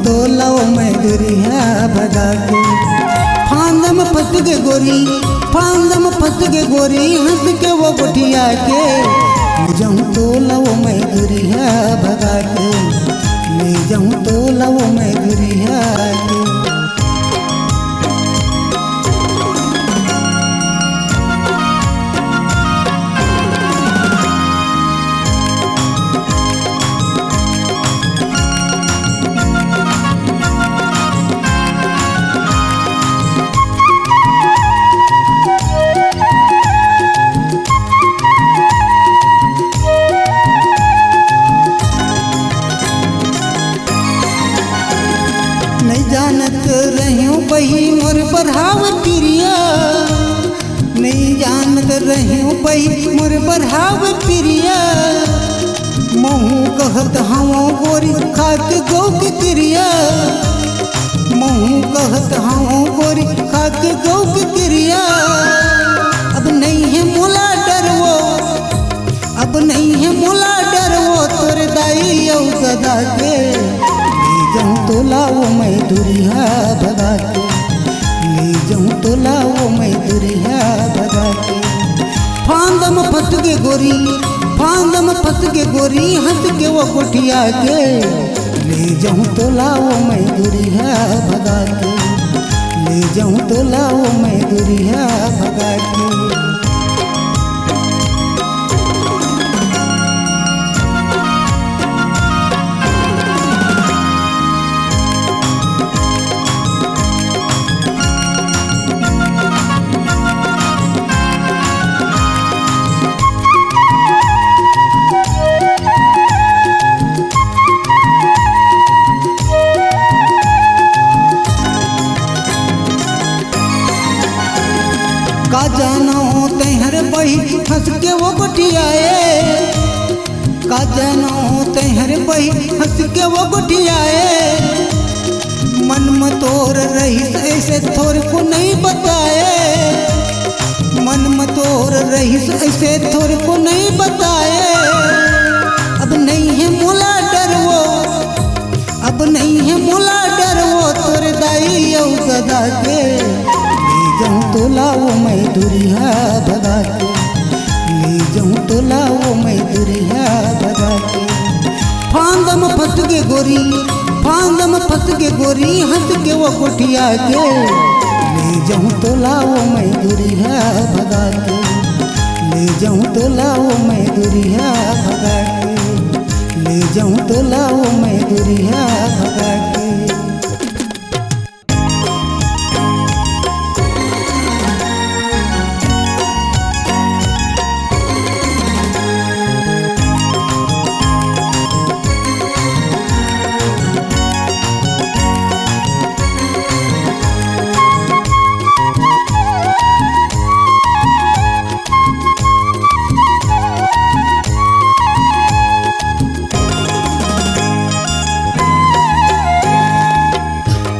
तो लाओ मैं दुरिया भगा के। फांदम फंस गे गोरी, फांदम फंस गे गोरी, हंस के वो गुठिया के। ले जाऊँ तो लाओ मैं दुरिया भगा के, ले जाऊँ तो लाओ मैं दुरिया के। नहीं जानत रहियो बही मोर बढ़ाव प्रिया, नहीं जानत रहियो बही मोर बढ़ाव प्रिया। महू कहत हवो गोरी खाक गौ की क्रिया, महू कहत हवो गोरी खाक गौ की क्रिया। अब नहीं है मोला डर वो, अब नहीं है मोला डर वो, तोर दाई औ गदा के। ले जाऊँ तो लाओ मैं दुरिया भगा के, ले जाऊँ तो लाओ मैं दुरिया भगा के। फांदम फंस गे गोरी, फांदम फंस गे गोरी, हंस के वो गुठिया के। ले जाऊँ तो लाओ मैं दुरिया भगा के, ले जाऊँ तो लाओ मैं दुरिया भगा के। का जानो तैहर बही हंस के वो गुठियाए, का जानो तैहर बही हंस के वो गुठियाए। मन में तोर रही ऐसे थोर को नहीं बताए, मन में तोर रही ऐसे थोर को नहीं बताए। अब नहीं है मोला डर वो, अब नहीं है मोला डर वो, तोर दाई औ गदा के। ले जाऊँ तो लाओ मैं दुरिया भगा के, ले जाऊँ तो लाओ मैं दुरिया भगा के। फांदम फंस गे गोरी, फांदम फंस गे गोरी, हंस के वो गुठिया के। ले जाऊँ तो लाओ मैं दुरिया भगा के, ले जाऊँ तो लाओ मैं दुरिया भगा के, ले जाऊँ तो लाओ मैं दुरिया भगा के।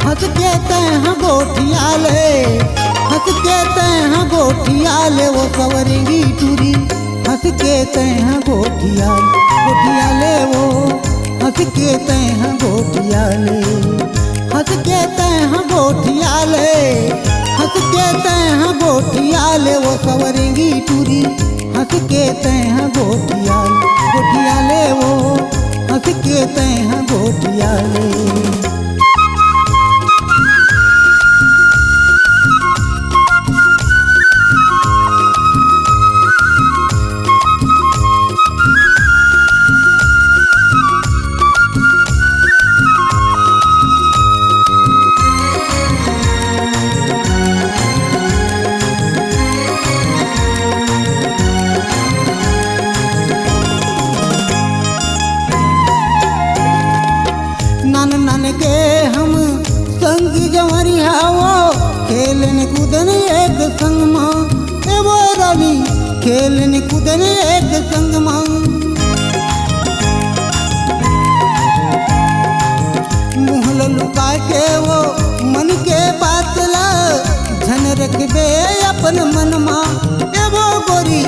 हंस के तैं गोठिया ले, हंस के तैं गोठिया ले, वो सवरेंगी टूरी। हंस के तैं गोठिया ले वो, हंस के तैं गोठिया ले, हंस के तैं गोठिया ले, हंस के तैं गोठिया ले, वो सवरेंगी टूरी। हंस के तैं गोठिया ले वो, हंस के तैं गोठिया ले। नन नन के हम संग जवरिया वो, खेलन कूदन एक संग माँ। ए वो रानी खेलन कूदन एक संग माँ। मुँह लुका के वो मन के बात ला, झन रखबे अपन मन माँ। ए वो गोरी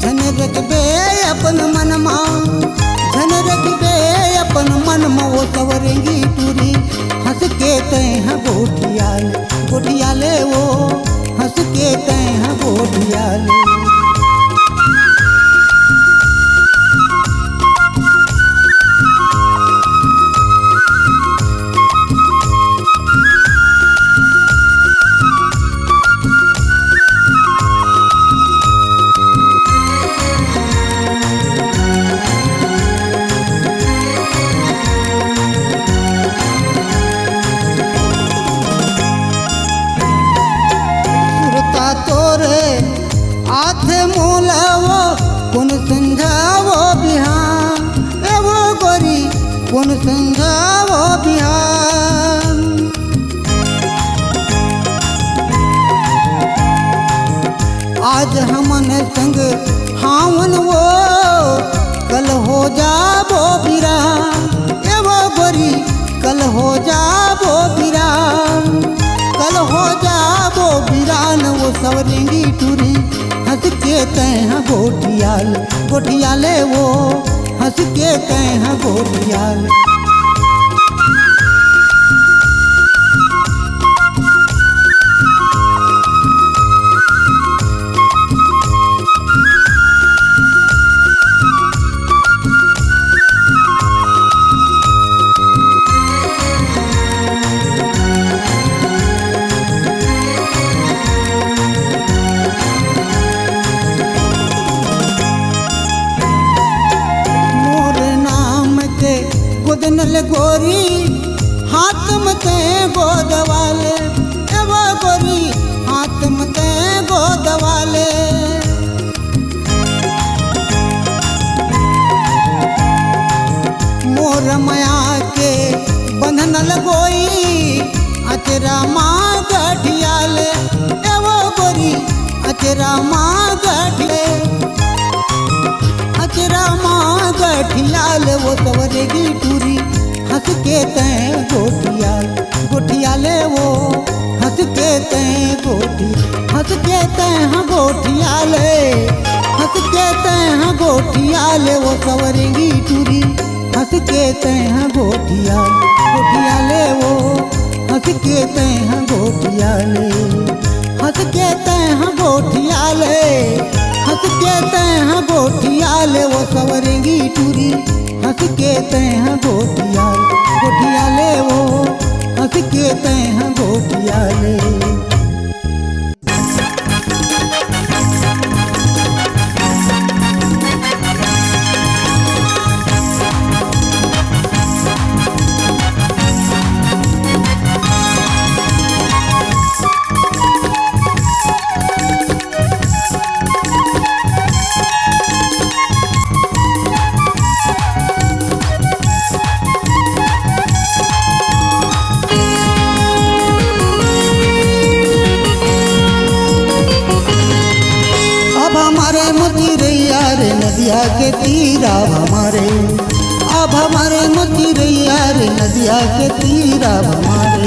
झन रखबे अपन मन माँ, झन रखबे अपन मन माँ। वो सवरेंगी टूरी कौन समझावो बिहान, ए वो गोरी कौन समझावो बिहान। आज हमन संग हावन वो कल हो जाबो बिरान, ए वो गोरी कल हो जाबो बिरान, कल हो जाबो बिरान। वो सवरेंगी टूरी हंस के तैहा गोटियाल, गोटियाले वो हंस के तैहा गोटियाल। गोदनल गोरी हाथ मते गोदवाले, ए वो गोरी हाथ मते गोदवाले। मोर माया के बंधनल गोई अचरा माँ गठियाले, ए वो गोरी अचरा माँ गठिले, अचरा माँ गठियाल। वो सवरेगी टूरी हंस के तैं गोटियाल, गोटियाले वो हंस के तैं गोटी, हंस के तैं गोटियाले, हंस के तैं गोटियाले। वो सवरेगी टूरी हंस के तैं गोटियाल, गोटियाले वो हंस के तैं गोटियाले, हंस के तैं गोटियाले, हंस के तैं गोटियाले। वो सवरेंगी टूरी हंस के तैं गोटियाल, गोटियाले वो हंस के तैं गोटियाले। नदिया के तीरा हमारे, अब हमारे मोतीरैया रे नदिया के तीरा हमारे।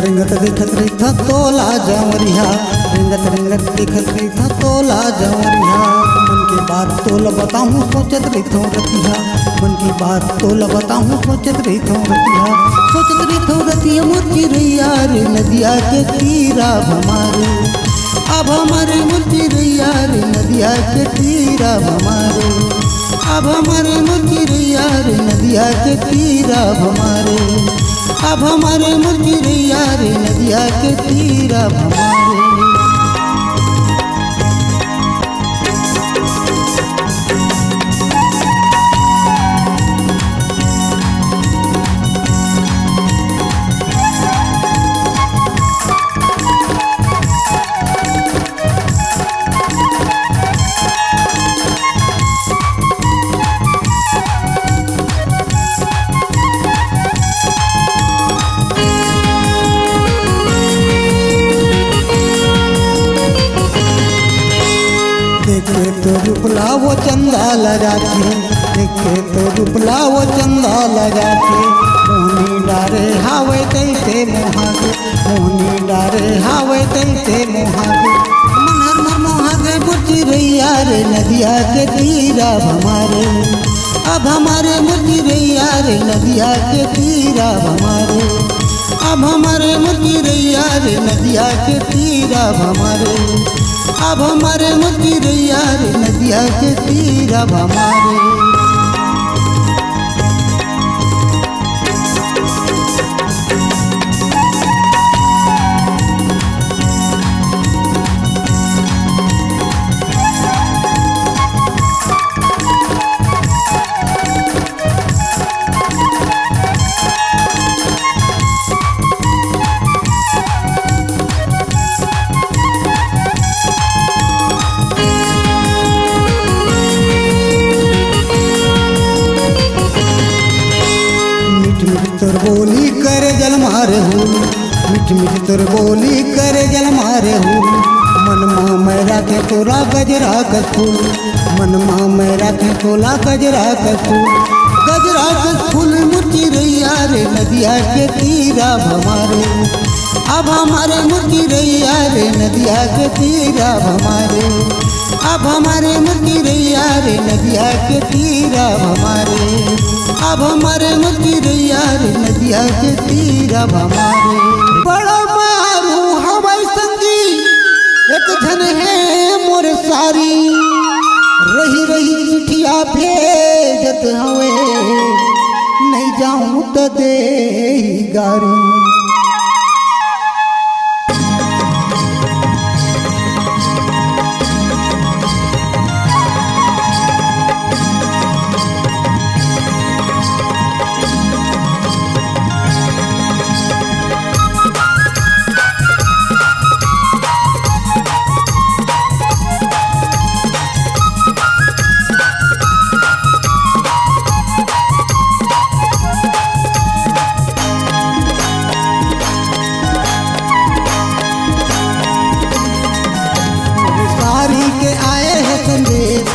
रिंगत देखत रही तोला जवरिया, रिंगत देखत रही तोला जवरिया। मन की बात तोल बताऊँ सोचत रही रतिया, मन की बात तोल बताऊँ सोचत रही रतिया, सोचत रही रतिया। मोतीरैया रे नदिया के तीरा हमारे, अब हमारे मोतीरैया रे नदिया के तीरा हमारे, अब हमारे मोतीरैया रे नदिया के तीरा हमारे, अब हमारे मोतीरैया रे नदिया के तीरा हमारे। देखे तो रुपला वो चंदा लगा के, देखे तो रुपला वो चंदा लगा के। मोहनी डारे हावे तैसे मोहागे, मोहनी डारे हावे तैसे मोहागे। मनहर मोहागे मोतीरैया रे नदिया के तीरा हमारे, अब हमारे मोतीरैया रे नदिया के तीरा हमारे, अब हमारे मुरैया रे नदिया के तीर अब हमारे मुरैया रे नदिया के तीर अब हमारे। तोर बोली करे जल मारे हूँ, मीठ मीठ तोर बोली करे जल मारे हूँ। मन माँ मैं राखे तोरा गजरा का फूल, मन माँ मैं राखे तोला गजरा का फूल। गजरा का फूल मुरैया रे नदिया के तीर अब हमारे। अब हमारे मुरैया रे नदिया के तीर अब हमारे। अब हमारे मुरैया रे नदिया के तीर अब हमारे। अब हमारे मुरैया रे नदिया के तीर अब हमारे। बड़ा मारू हवाई संगी एक धन है मोर सारी, रही रही चिठिया भेजत हवे नहीं जाऊं तो दे गारी।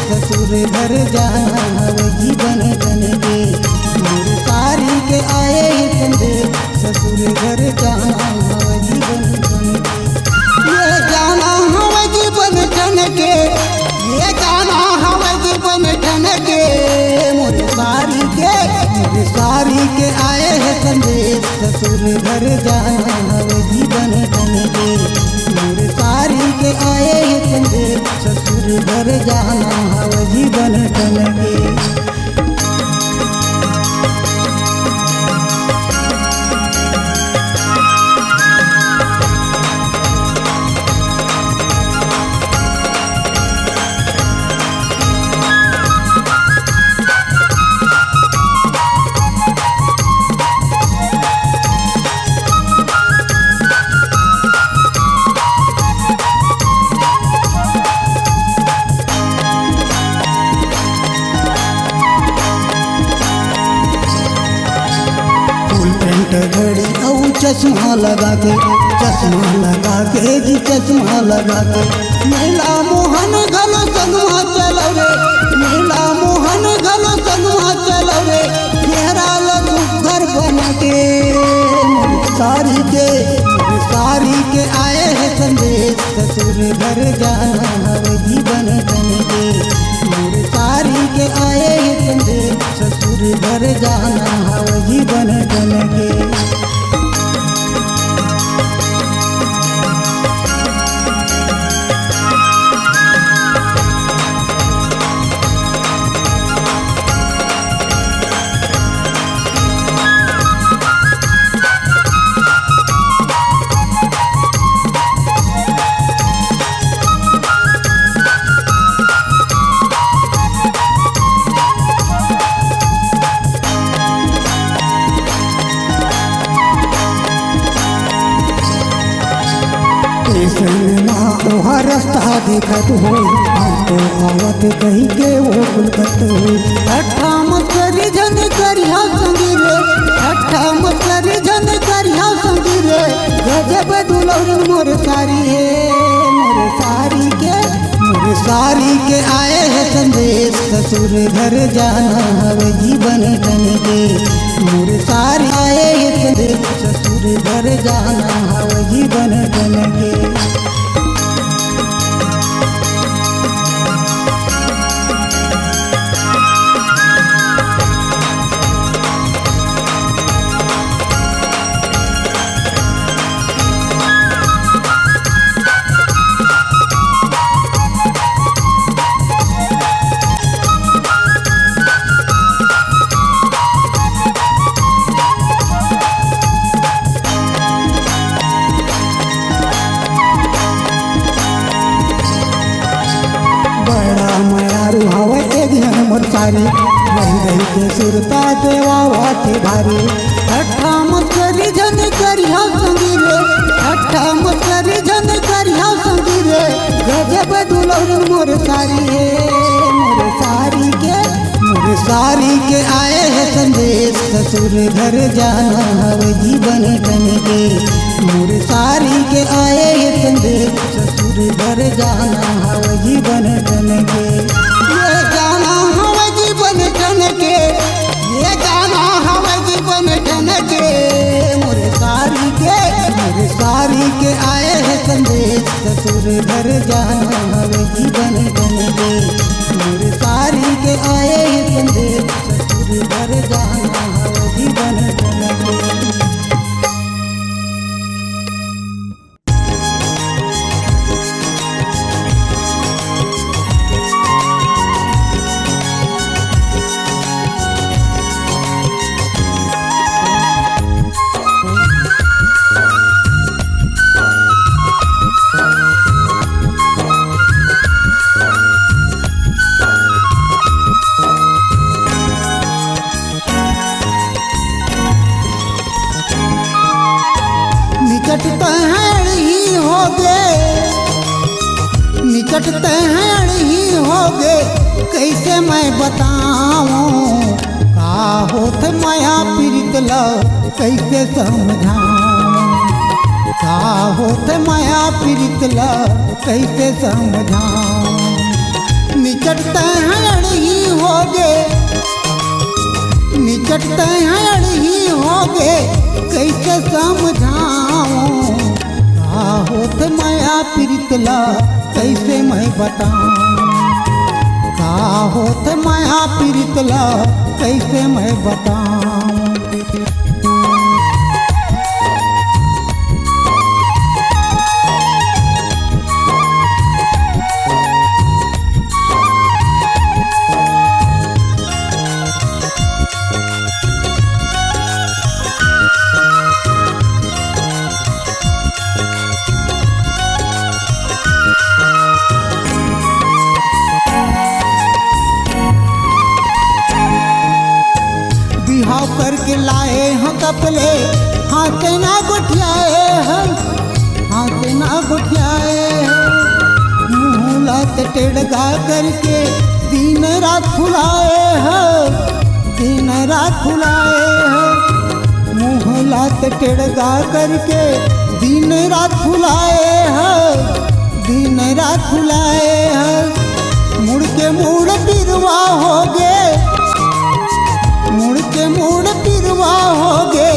ससुर घर जाना हवे जीवन जन के, मोर सारी के आए संदेश ससुर घर जाना हवे जीवन जन के। ये जाना हवे जीवन जन के, ये जाना हवे जीवन जन के। मोर सारी के आए है संदेश ससुर घर जाना हवे जीवन जन के। मोर सारी के आए है संदेश ससुर घर जाना हवे जीवन जन के। घड़ी और चश्मा लगा के जी चश्मा लगा के मेला मोहन घलो संगमा चलो रे, मेला मोहन घलो संगमा चलो रे। घेरा लो घर बना के सारी के आए है संदेश ससुर घर जाना हवे जीवन जन के। मोर सारी के आए है संदेश ससुर घर जाना हवे जीवन जन के। ओहा रास्ता देखत हो तो आवत कही के वो कुलकत हो। ठट्ठा मत करी जन करिया संगी रे, ठट्ठा मत करी जन करिया संगी रे। गजब दुलौर मोर सारी है, मोर सारी के आए है संदेश ससुर घर जाना हवे जीवन जन के। मोर सारी आए है संदेश ससुर घर जाना हवे जीवन जन के। सारी, रही रही के सुरता देवा के भारी। ठट्ठा मत करी जन करिया संगी रे, ठट्ठा मत करी जन करिया संगी रे, गजब दुल्हन मोर सारी है। मोर सारी के आए है संदेश, ससुर घर जाना हवे जीवन टन के। मोर सारी के आए है संदेश, ससुर घर जाना हवे जीवन टन के। ये जाना हवे जीवन टन के, ये जाना हवे जीवन टन के। मोर सारी के आए है संदेश, ससुर घर जाना हवे जीवन टन के। मोर सारी के आए है संदेश, ससुर घर जाना हवे जीवन टन के। निकट तहड़ ही हो गे, कैसे मैं बताऊं का होत माया पीड़ित ला, कैसे समझाऊं का होत माया पीड़ित ला, कैसे समझाऊं। निकट तहड़ ही हो गे, निकट तहड़ ही हो गे, कैसे समझाऊं का होत माया पीड़ित ला, कैसे मैं बताऊं का होत माया पीड़ित ला, कैसे मैं बताऊं। करके लाए हैं कपले, हाथ ना गुठियाए हैं, हाथ ना गुठियाए हैं। मुँह लात टेढ़गा करके दिन रात फुलाए हैं, दिन रात फुलाए हैं। मुँह लात टेढ़गा करके दिन रात फुलाए हैं, दिन रात फुलाए हैं। मुड़ के मुड़ बिरवा हो गए, मुड़ के मुड़ पिरवा हो गे,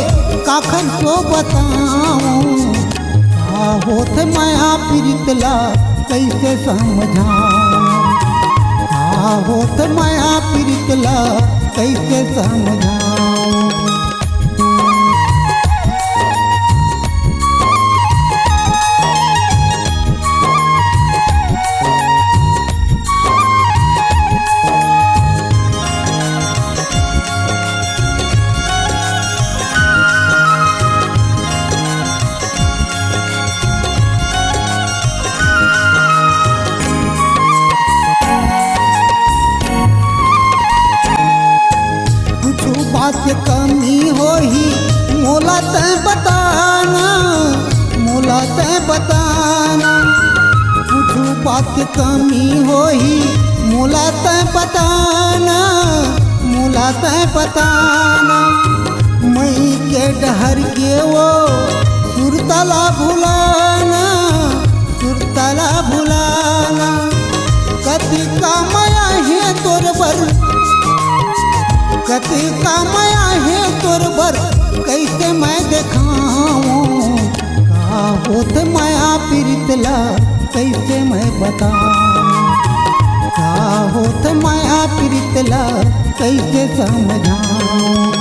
काखन को बताऊं का होत माया पीड़ित ला, कैसे समझाऊं का होत माया पीड़ित ला, कैसे समझाऊं। बात के कमी हो ही मोला तय बताना, मोला तय बताना। कुछ बात के कमी हो ही मोला तय बताना, मोला तय बताना। मई के डहर के वो सुरतला भुलाना, सुरतला भुलाना। कति का माया है तोर बर, कति का माया है तोर बर, कैसे मैं दिखाऊं का होत माया पीड़ित ला, कैसे मैं बताऊं का होत माया पीड़ित ला, कैसे समझाऊं।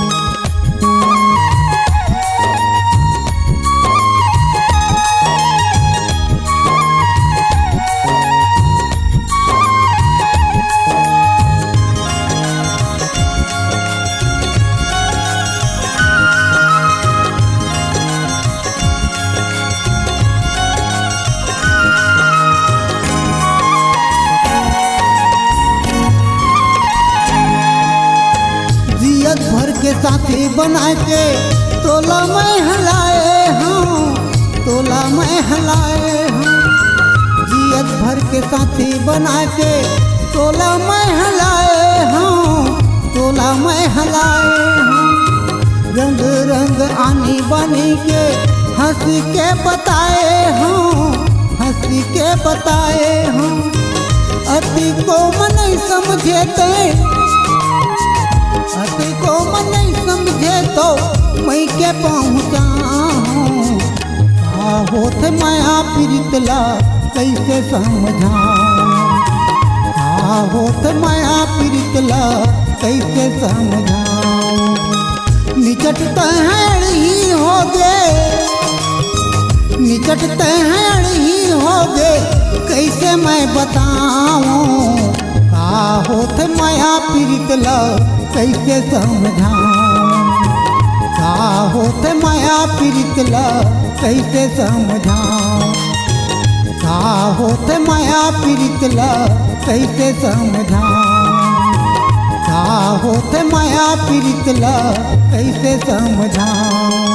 के साथी बना के तोला मैं हलाए हूँ, तोला मैं हलाए हूँ। जियत भर के साथी बना के तोला मैं हलाए हूँ, तोला मैं हलाए हूँ। रंग रंग आनी बनी के हंस के बताए हूँ, हंस के बताए हूँ। अति को मन नहीं समझे ते, अति को मन नहीं समझे तो मैं के पहुँचाऊँ। का होत माया प्रीतला कैसे समझाऊँ, का होत माया प्रीतला कैसे समझाऊँ। निकटते हैं अड़ही हो गए, निकटते हैं अड़ही हो गए, कैसे मैं बताऊँ। का होत माया प्रीतला कैसे समझाऊँ, का होत माया प्रीतला कैसे समझाऊँ, का होत माया प्रीतला कैसे समझाऊँ, का होत माया प्रीतला कैसे समझाऊँ।